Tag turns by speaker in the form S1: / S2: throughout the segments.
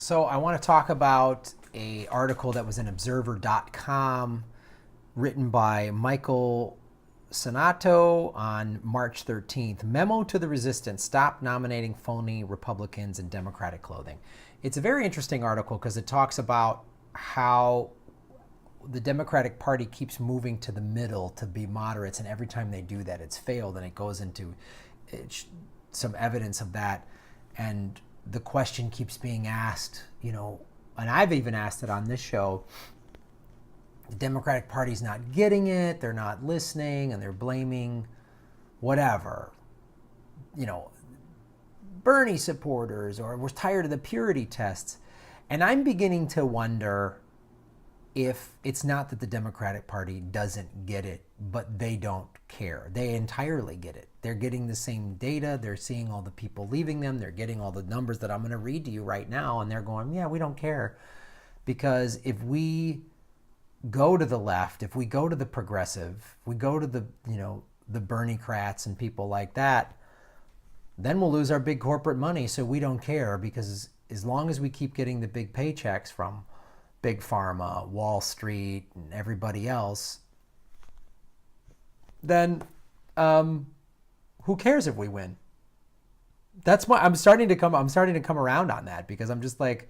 S1: So I want to talk about an article that was in observer.com written by Michael Sonato on March 13th. Memo to the Resistance, Stop Nominating Phony Republicans in Democratic Clothing. It's a very interesting article because it talks about how the Democratic Party keeps moving to the middle to be moderates, and every time they do that, it's failed, and it goes into some evidence of that. And the question keeps being asked, and I've even asked it on this show. The Democratic Party's not getting it, they're not listening, and they're blaming whatever, Bernie supporters, or we're tired of the purity tests. And I'm beginning to wonder if it's not that the Democratic Party doesn't get it, but they don't care. They entirely get it. They're getting the same data. They're seeing all the people leaving them. They're getting all the numbers that I'm going to read to you right now. And they're going, yeah, we don't care. Because if we go to the left, if we go to the progressive, if we go to the Bernie-crats and people like that, then we'll lose our big corporate money. So we don't care, because as long as we keep getting the big paychecks from Big Pharma, Wall Street, and everybody else, then who cares if we win? That's why I'm starting to come around on that, because I'm just like,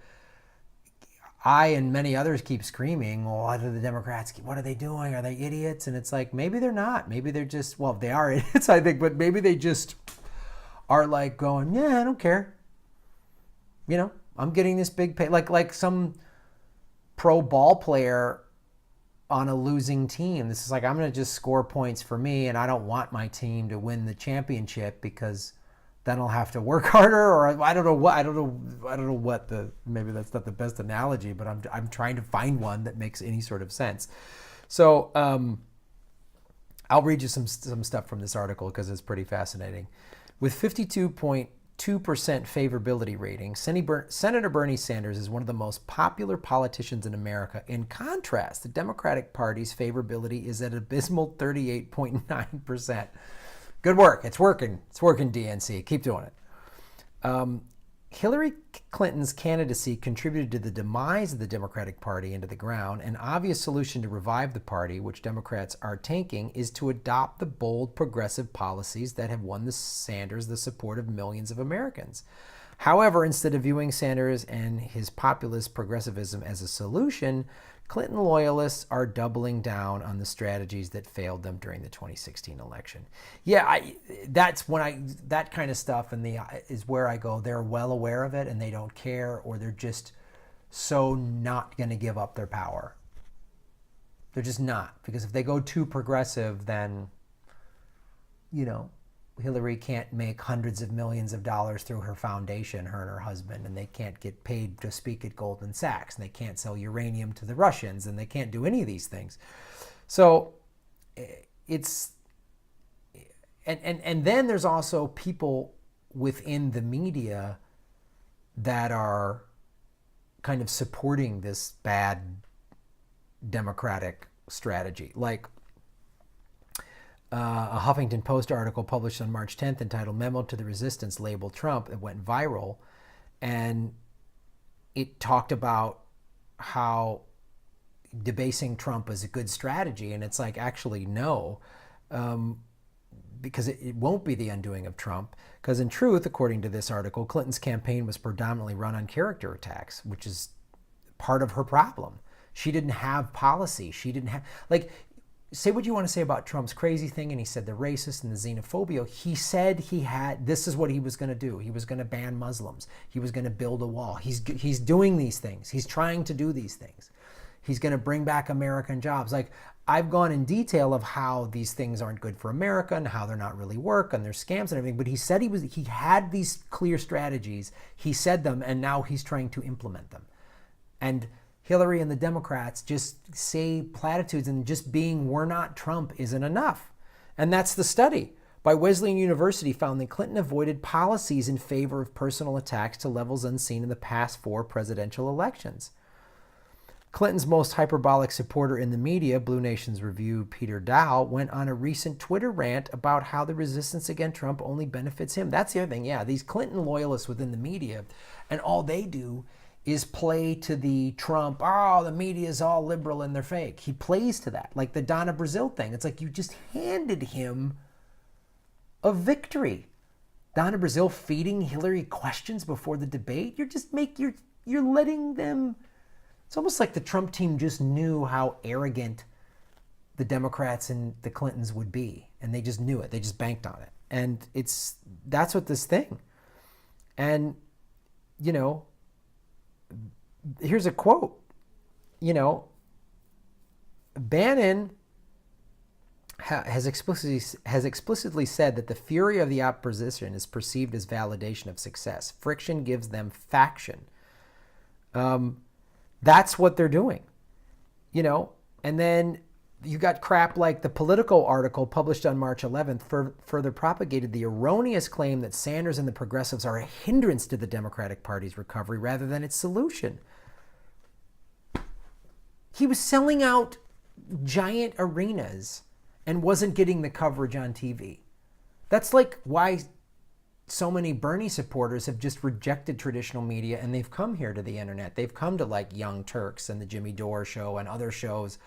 S1: I and many others keep screaming, well, what are the Democrats, what are they doing? Are they idiots? And it's like, maybe they're not. Maybe they're just, well, they are idiots, I think, but maybe they just are like going, yeah, I don't care. I'm getting this big pay, like some pro ball player on a losing team. This is like, I'm going to just score points for me, and I don't want my team to win the championship, because then I'll have to work harder, or I don't know what maybe that's not the best analogy, but I'm trying to find one that makes any sort of sense. So I'll read you some stuff from this article because it's pretty fascinating. With 52.2% favorability rating, Senator Bernie Sanders is one of the most popular politicians in America. In contrast, the Democratic Party's favorability is at abysmal 38.9%. Good work. It's working. It's working, DNC. Keep doing it. Hillary Clinton's candidacy contributed to the demise of the Democratic Party into the ground. An obvious solution to revive the party, which Democrats are taking, is to adopt the bold progressive policies that have won Sanders the support of millions of Americans. However, instead of viewing Sanders and his populist progressivism as a solution, Clinton loyalists are doubling down on the strategies that failed them during the 2016 election. Yeah, that kind of stuff is where I go, they're well aware of it and they don't care, or they're just so not going to give up their power. They're just not, because if they go too progressive, then, Hillary can't make hundreds of millions of dollars through her foundation, her and her husband, and they can't get paid to speak at Goldman Sachs, and they can't sell uranium to the Russians, and they can't do any of these things. So it's, and then there's also people within the media that are kind of supporting this bad Democratic strategy. Like, a Huffington Post article published on March 10th entitled Memo to the Resistance labeled Trump. It went viral, and it talked about how debasing Trump is a good strategy. And it's like, actually, no, because it won't be the undoing of Trump. Because in truth, according to this article, Clinton's campaign was predominantly run on character attacks, which is part of her problem. She didn't have policy. She didn't have, say what you want to say about Trump's crazy thing, and he said the racist and the xenophobia. He said this is what he was going to do. He was going to ban Muslims. He was going to build a wall. He's doing these things. He's trying to do these things. He's going to bring back American jobs. Like, I've gone in detail of how these things aren't good for America and how they're not really work and they're scams and everything. But he said he had these clear strategies. He said them, and now he's trying to implement them. And Hillary and the Democrats just say platitudes, and just being "we're not Trump" isn't enough. And that's the study by Wesleyan University found that Clinton avoided policies in favor of personal attacks to levels unseen in the past 4 presidential elections. Clinton's most hyperbolic supporter in the media, Blue Nation's review Peter Dow, went on a recent Twitter rant about how the resistance against Trump only benefits him. That's the other thing. Yeah, these Clinton loyalists within the media, and all they do is play to the Trump, oh, the media is all liberal and they're fake. He plays to that, like the Donna Brazil thing. It's like you just handed him a victory. Donna Brazil feeding Hillary questions before the debate. You're letting them. It's almost like the Trump team just knew how arrogant the Democrats and the Clintons would be, and they just knew it. They just banked on it, and that's what this thing. And here's a quote. Bannon has explicitly said that the fury of the opposition is perceived as validation of success. Friction gives them faction. That's what they're doing, and then you got crap like the Politico article published on March 11th further propagated the erroneous claim that Sanders and the progressives are a hindrance to the Democratic Party's recovery rather than its solution. He was selling out giant arenas and wasn't getting the coverage on TV. That's like why so many Bernie supporters have just rejected traditional media and they've come here to the internet. They've come to like Young Turks and the Jimmy Dore show and other shows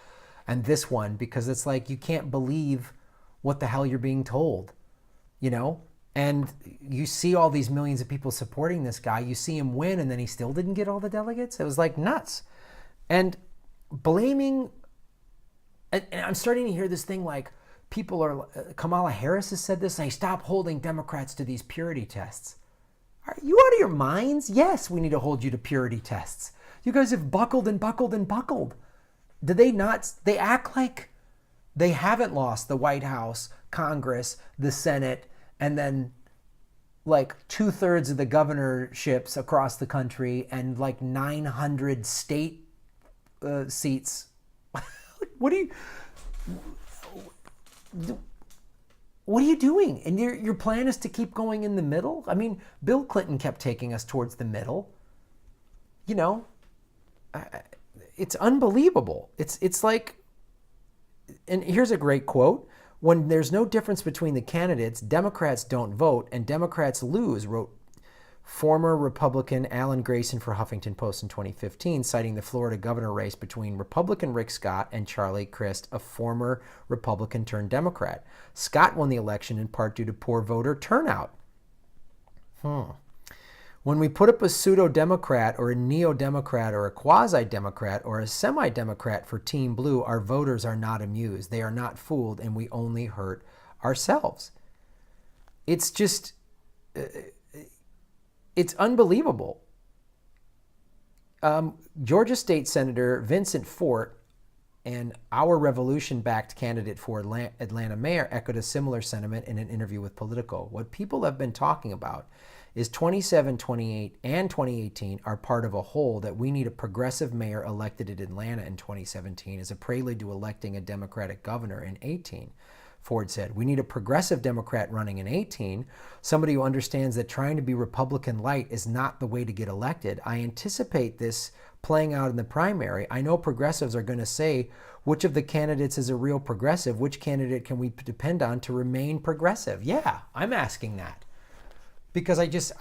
S1: and this one, because it's like you can't believe what the hell you're being told, And you see all these millions of people supporting this guy. You see him win and then he still didn't get all the delegates. It was like nuts. And blaming, and I'm starting to hear this thing like people are, Kamala Harris has said this, and stop holding Democrats to these purity tests. Are you out of your minds? Yes, we need to hold you to purity tests. You guys have buckled and buckled and buckled. Do they not? They act like they haven't lost the White House, Congress, the Senate, and then like 2/3 of the governorships across the country and like 900 state seats. What are you doing? And your plan is to keep going in the middle? I mean, Bill Clinton kept taking us towards the middle. It's unbelievable. It's like, and here's a great quote. When there's no difference between the candidates, Democrats don't vote and Democrats lose, wrote former Republican Alan Grayson for Huffington Post in 2015, citing the Florida governor race between Republican Rick Scott and Charlie Crist, a former Republican turned Democrat. Scott won the election in part due to poor voter turnout. When we put up a pseudo-Democrat or a neo-Democrat or a quasi-Democrat or a semi-Democrat for Team Blue, our voters are not amused. They are not fooled, and we only hurt ourselves. It's just, it's unbelievable. Georgia State Senator Vincent Fort and our revolution-backed candidate for Atlanta mayor echoed a similar sentiment in an interview with Politico. What people have been talking about is 27, 28, and 2018 are part of a whole that we need a progressive mayor elected in Atlanta in 2017 as a prelude to electing a Democratic governor in 18. Ford said, we need a progressive Democrat running in 18, somebody who understands that trying to be Republican light is not the way to get elected. I anticipate this playing out in the primary. I know progressives are going to say, which of the candidates is a real progressive? Which candidate can we depend on to remain progressive? Yeah, I'm asking that. Because as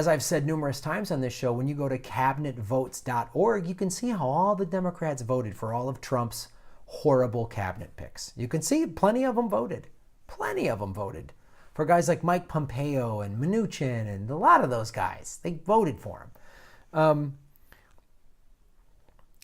S1: I've said numerous times on this show, when you go to cabinetvotes.org, you can see how all the Democrats voted for all of Trump's horrible cabinet picks. You can see plenty of them voted. Plenty of them voted for guys like Mike Pompeo and Mnuchin and a lot of those guys. They voted for him.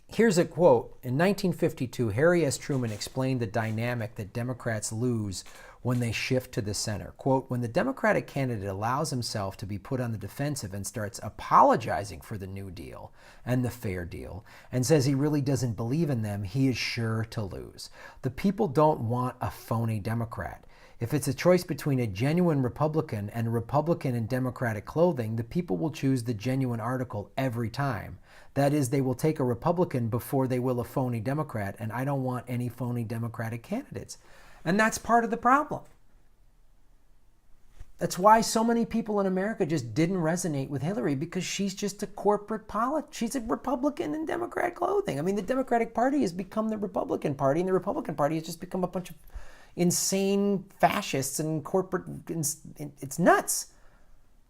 S1: Here's a quote. In 1952, Harry S. Truman explained the dynamic that Democrats lose when they shift to the center. Quote, when the Democratic candidate allows himself to be put on the defensive and starts apologizing for the New Deal and the Fair Deal and says he really doesn't believe in them, he is sure to lose. The people don't want a phony Democrat. If it's a choice between a genuine Republican and a Republican in Democratic clothing, the people will choose the genuine article every time. That is, they will take a Republican before they will a phony Democrat, and I don't want any phony Democratic candidates. And that's part of the problem. That's why so many people in America just didn't resonate with Hillary, because she's just a corporate she's a Republican in Democrat clothing. I mean, the Democratic Party has become the Republican Party, and the Republican Party has just become a bunch of insane fascists and corporate. It's nuts.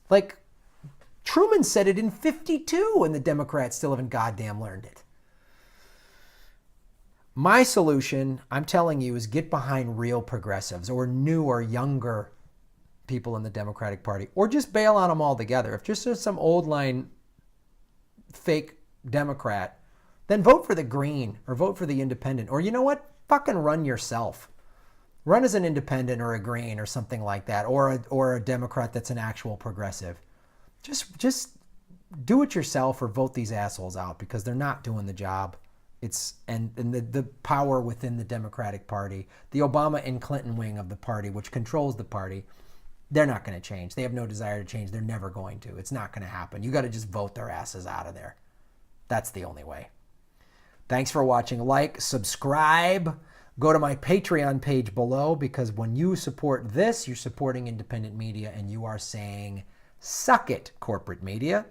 S1: Like, Truman said it in 52 and the Democrats still haven't goddamn learned it. My solution, I'm telling you, is get behind real progressives or new or younger people in the Democratic Party, or just bail on them altogether. If just some old line fake Democrat, then vote for the Green or vote for the Independent. Or you know what? Fucking run yourself. Run as an Independent or a Green or something like that, or a Democrat that's an actual progressive. Just do it yourself or vote these assholes out because they're not doing the job. And the power within the Democratic Party, the Obama and Clinton wing of the party, which controls the party, they're not going to change. They have no desire to change. They're never going to. It's not going to happen. You got to just vote their asses out of there. That's the only way. Thanks for watching. Like, subscribe. Go to my Patreon page below, because when you support this, you're supporting independent media and you are saying, suck it, corporate media.